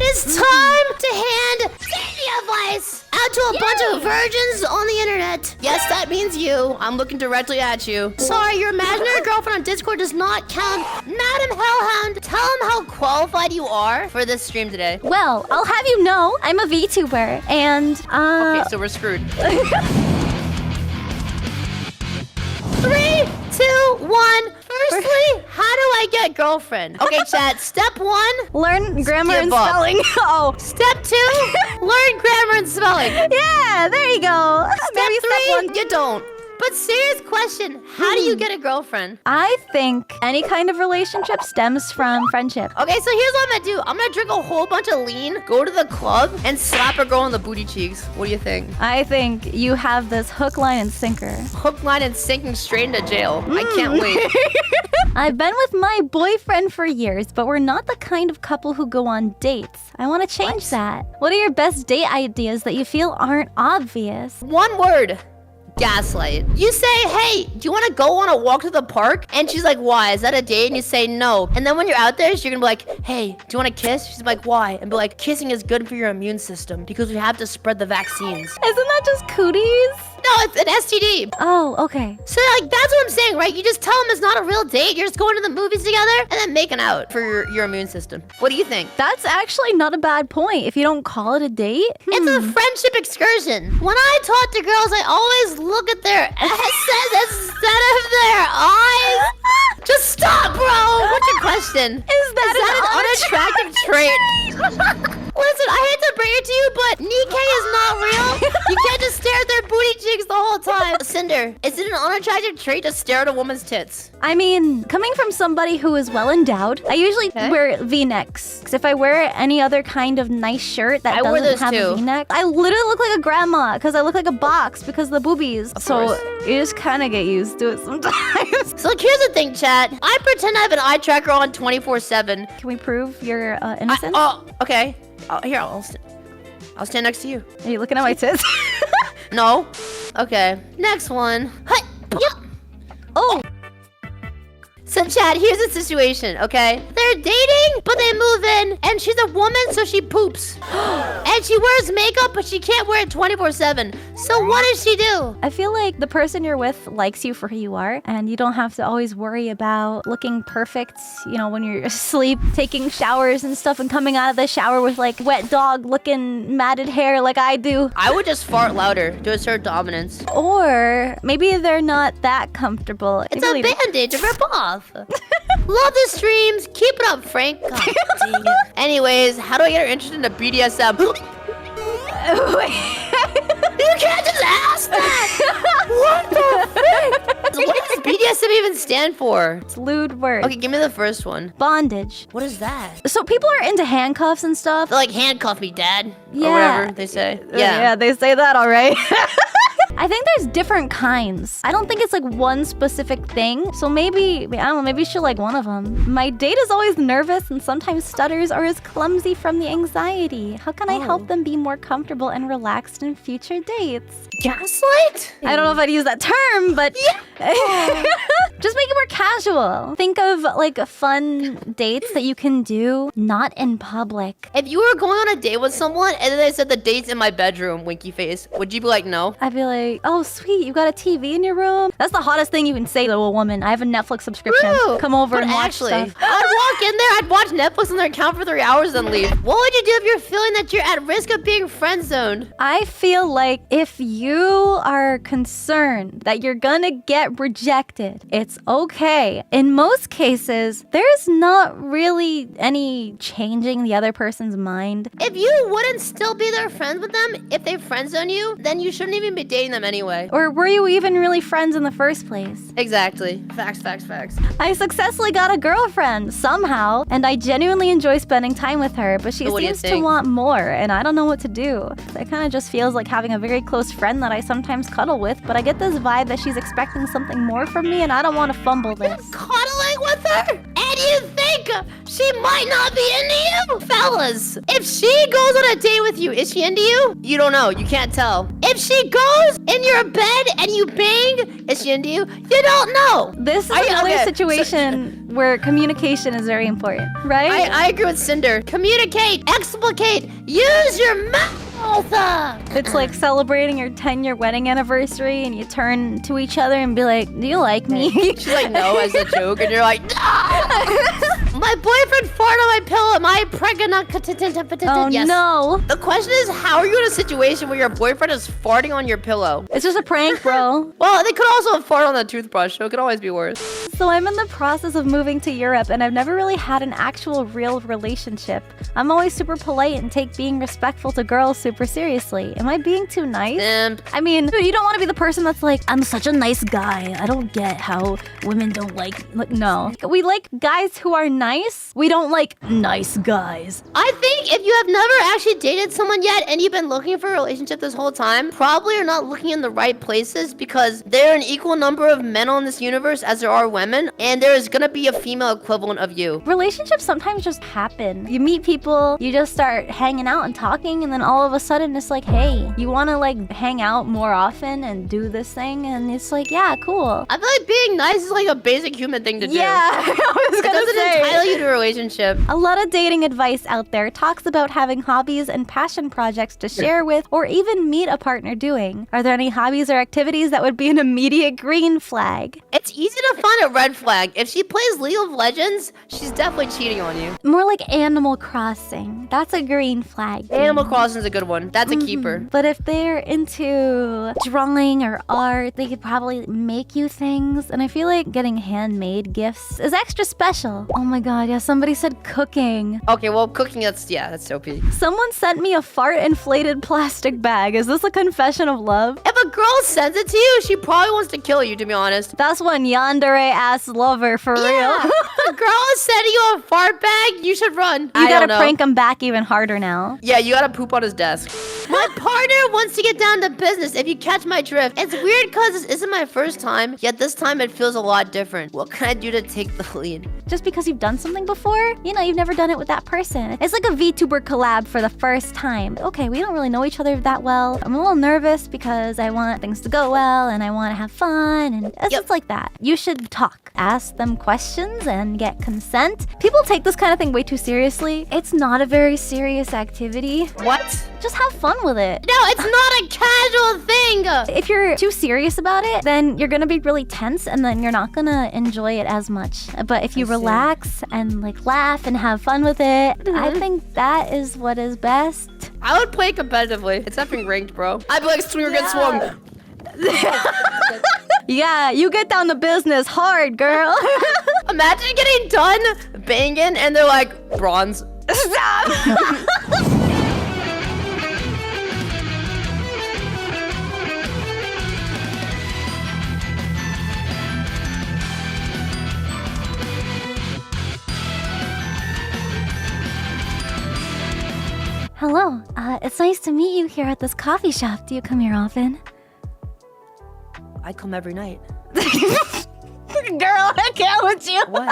It is time to hand dating advice out to a bunch of virgins on the internet. Yes, that means you. I'm looking directly at you. Sorry, your imaginary girlfriend on Discord does not count. Madam Hellhound, tell him how qualified you are for this stream today. Well, I'll have you know, I'm a VTuber, and Okay, so we're screwed. 3, 2, 1. Firstly, how do I get girlfriend? Okay, chat. Step 1. learn grammar and Give up. spelling. Oh, Step 2. Learn grammar and spelling. yeah, there you go. Maybe Step 3. one. You don't. But serious question, how do you get a girlfriend? I think any kind of relationship stems from friendship. Okay, so here's what I'm gonna do. I'm gonna drink a whole bunch of lean, go to the club, and slap a girl on the booty cheeks. What do you think? I think you have this hook, line, and sinker. Hook, line, and sinking straight into jail. I can't wait. I've been with my boyfriend for years, but we're not the kind of couple who go on dates. I want to change that. What are your best date ideas that you feel aren't obvious? One word. Gaslight. You say, hey, do you want to go on a walk to the park? And she's like, why? Is that a date? And you say no. And then when you're out there, you're gonna be like, hey, do you want to kiss? She's like, why? And be like, kissing is good for your immune system because we have to spread the vaccines. Isn't that just cooties? No, it's an STD. Oh, okay. So like that's what I'm saying, right? You just tell them it's not a real date. You're just going to the movies together and then making out for your immune system. What do you think? That's actually not a bad point if you don't call it a date. It's a friendship excursion. When I talk to girls, I always look at their asses instead of their eyes. Just stop, bro. What's your question? Is that an unattractive trait? Listen, I hate to bring it to you, but Nikkei is not real. You can't just stare at their booty cheeks the whole time. Cinder, is it an unattractive trait to stare at a woman's tits? I mean, coming from somebody who is well endowed, I usually wear V-necks. Because if I wear any other kind of nice shirt that I wear doesn't those have too. a V-neck, I literally look like a grandma because I look like a box because of the boobies. So course. you just kind of get used to it sometimes. So here's the thing, chat. I pretend I have an eye tracker on 24/7. Can we prove your innocence? Oh, okay. Here, I'll stand next to you. Are you looking at my tits? No. Okay. Next one. Hi. Oh. So, Chad, here's the situation, okay? They're dating, but they move in, and she's a woman, so she poops. And she wears makeup, but she can't wear it 24/7. So what does she do? I feel like the person you're with likes you for who you are, and you don't have to always worry about looking perfect, you know, when you're asleep, taking showers and stuff, and coming out of the shower with like wet dog looking matted hair like I do. I would just fart louder to assert dominance. Or maybe they're not that comfortable. It's a bandage to rip off. Love the streams. Keep it up, Frank. God dang it. Anyways, how do I get her interested in the BDSM? You can't just ask that! What the frick? What does BDSM even stand for? It's lewd word. Okay, give me the first one. Bondage. What is that? So people are into handcuffs and stuff. They're like, handcuff me, dad. Yeah. Or whatever they say. Yeah, they say that, all right. I think there's different kinds. I don't think it's like one specific thing. So maybe, I don't know, maybe she'll like one of them. My date is always nervous and sometimes stutters or is clumsy from the anxiety. How can I help them be more comfortable and relaxed in future dates? Gaslight? I don't know if I'd use that term, but just make it more casual. Think of like fun dates that you can do not in public. If you were going on a date with someone and then they said the date's in my bedroom, winky face, would you be like, no? I'd be like, oh sweet, you got a TV in your room? That's the hottest thing you can say to a woman. I have a Netflix subscription. True. Come over But and watch actually, stuff. I'd walk in there, I'd watch Netflix on their account for 3 hours and leave. What would you do if you're feeling that you're at risk of being friend zoned? I feel like if you are concerned that you're gonna get rejected, it's okay. In most cases, there's not really any changing the other person's mind. If you wouldn't still be their friends with them if they friend zone you, then you shouldn't even be dating them anyway. Or were you even really friends in the first place? Exactly. Facts, facts, facts. I successfully got a girlfriend somehow, and I genuinely enjoy spending time with her, but she So what do you seems to think? want more, and I don't know what to do. It kind of just feels like having a very close friend that I sometimes cuddle with, but I get this vibe that she's expecting something more from me, and I don't want to fumble this. Cuddling with her? And you think she might not be into you? Fellas, if she goes on a date with you, is she into you? You don't know. You can't tell. If she goes in your bed and you bang, is she into you? You don't know. This is another situation where communication is very important, right? I agree with Sinder. Communicate, explicate, use your mouth. It's like celebrating your 10-year wedding anniversary and you turn to each other and be like, do you like me? She's like, no, as a joke, and you're like, no! My boyfriend farted on my pillow. Am I pregnant? Oh, yes. no. The question is, how are you in a situation where your boyfriend is farting on your pillow? It's just a prank, bro. Well, they could also fart on the toothbrush, so it could always be worse. So I'm in the process of moving to Europe and I've never really had an actual real relationship. I'm always super polite and take being respectful to girls super seriously. Am I being too nice? I mean, dude, you don't want to be the person that's like, I'm such a nice guy. I don't get how women don't like no. We like guys who are nice. We don't like nice guys. I think if you have never actually dated someone yet and you've been looking for a relationship this whole time, probably you're not looking in the right places because there are an equal number of men on this universe as there are women, and there is gonna be a female equivalent of you. Relationships sometimes just happen. You meet people, you just start hanging out and talking, and then all of a sudden it's like, hey, you wanna like hang out more often and do this thing? And it's like, yeah, cool. I feel like being nice is like a basic human thing to do. Yeah, I was gonna doesn't say. entitle you to a relationship. A lot of dating advice out there talks about having hobbies and passion projects to share with or even meet a partner doing. Are there any hobbies or activities that would be an immediate green flag? It's easy to find a red flag. If she plays League of Legends, she's definitely cheating on you. More like Animal Crossing. That's a green flag. Animal Crossing's a good one. That's a keeper. But if they're into drawing or art, they could probably make you things. And I feel like getting handmade gifts is extra special. Oh my god, yeah, somebody said cooking. Okay, well, cooking, that's OP. Someone sent me a fart-inflated plastic bag. Is this a confession of love? If a girl sends it to you, she probably wants to kill you, to be honest. That's one yandere-ass lover, for real. If a girl is sending you a fart bag, you should run. You gotta prank him back even harder now. Yeah, you gotta poop on his desk. My partner wants to get down to business, if you catch my drift. It's weird because this isn't my first time, yet this time it feels a lot different. What can I do to take the lead? Just because you've done something before, you know, you've never done it with that person. It's like a VTuber collab for the first time. Okay, we don't really know each other that well. I'm a little nervous because I want things to go well and I want to have fun, and it's just like that. You should talk. Ask them questions and get consent. People take this kind of thing way too seriously. It's not a very serious activity. What? Just have fun with it. No, it's not a casual thing. If you're too serious about it, then you're gonna be really tense and then you're not gonna enjoy it as much. But if you relax and like laugh and have fun with it, I think that is what is best. I would play competitively. It's effing ranked, bro. I'd be like, swinger, get swung. Yeah, you get down to business hard, girl. Imagine getting done banging and they're like, bronze. Stop! Hello, it's nice to meet you here at this coffee shop. Do you come here often? I come every night. Girl, I can't with you. What?